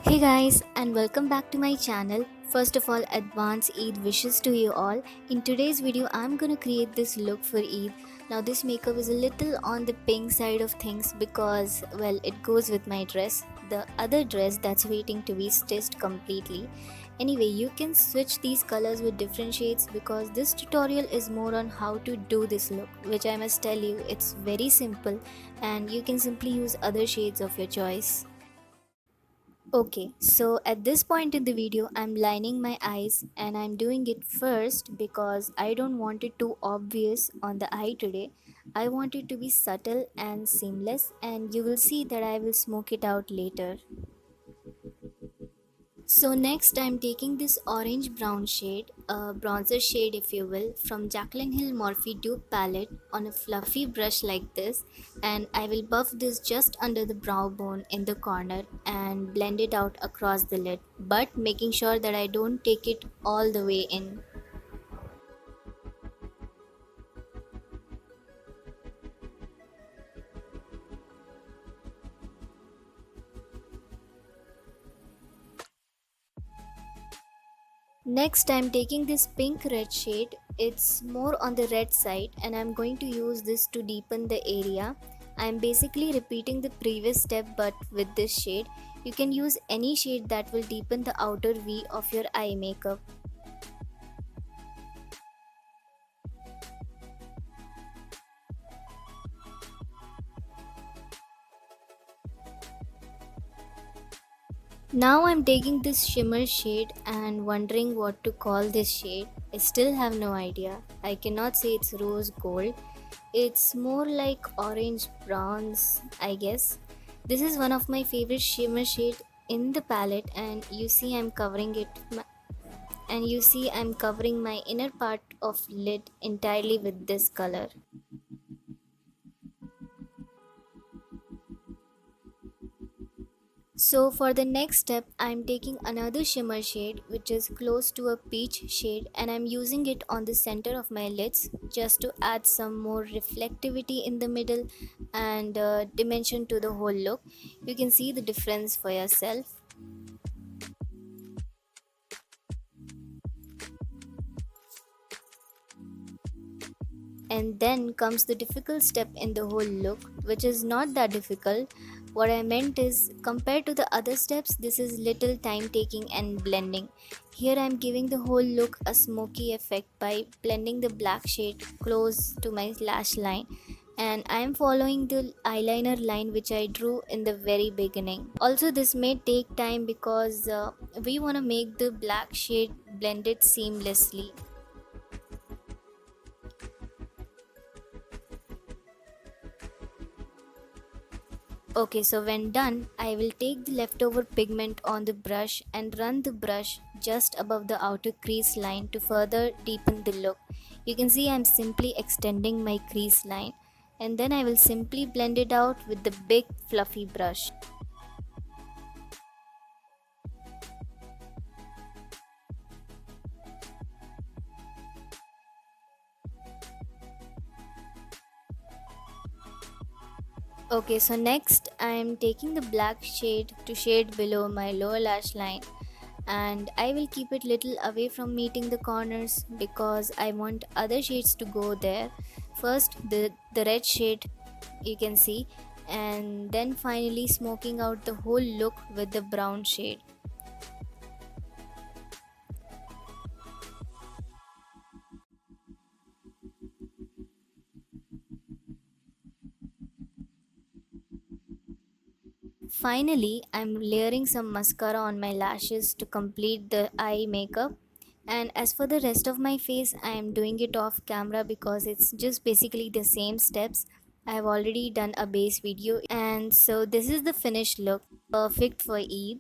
Hey guys, and welcome back to my channel. First of all, advance Eid wishes to you all. In today's video, I'm gonna create this look for Eid. Now this makeup is a little on the pink side of things because, well, it goes with my dress, the other dress that's waiting to be stitched completely. Anyway, you can switch these colors with different shades because this tutorial is more on how to do this look, which I must tell you, it's very simple and you can simply use other shades of your choice. Okay, so at this point in the video, I'm lining my eyes and I'm doing it first because I don't want it too obvious on the eye today. I want it to be subtle and seamless, and you will see that I will smoke it out later. So next I'm taking this orange brown shade, a bronzer shade if you will, from Jaclyn Hill Morphe Dupe palette on a fluffy brush like this, and I will buff this just under the brow bone in the corner and blend it out across the lid, but making sure that I don't take it all the way in. Next I'm taking this pink red shade, it's more on the red side, and I'm going to use this to deepen the area. I'm basically repeating the previous step but with this shade. You can use any shade that will deepen the outer V of your eye makeup. Now I'm taking this shimmer shade and wondering what to call this shade. I still have no idea. I cannot say it's rose gold. It's more like orange bronze, I guess. This is one of my favorite shimmer shade in the palette, and you see I'm covering my inner part of lid entirely with this color. So for the next step, I'm taking another shimmer shade which is close to a peach shade, and I'm using it on the center of my lids just to add some more reflectivity in the middle and dimension to the whole look. You can see the difference for yourself. And then comes the difficult step in the whole look, which is not that difficult. What I meant is, compared to the other steps, this is little time taking and blending. Here I'm giving the whole look a smoky effect by blending the black shade close to my lash line, and I am following the eyeliner line which I drew in the very beginning. Also, this may take time because we want to make the black shade blended seamlessly. Okay, so when done, I will take the leftover pigment on the brush and run the brush just above the outer crease line to further deepen the look. You can see I'm simply extending my crease line, and then I will simply blend it out with the big fluffy brush. Okay, so next I am taking the black shade to shade below my lower lash line, and I will keep it little away from meeting the corners because I want other shades to go there. First the red shade you can see, and then finally smoking out the whole look with the brown shade. Finally, I'm layering some mascara on my lashes to complete the eye makeup. And as for the rest of my face, I am doing it off camera because it's just basically the same steps. I've already done a base video, and so this is the finished look, perfect for Eid.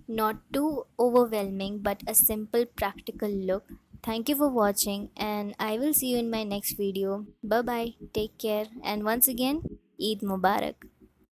Not too overwhelming, but a simple practical look. Thank you for watching, and I will see you in my next video. Bye bye, take care, and once again, Eid Mubarak.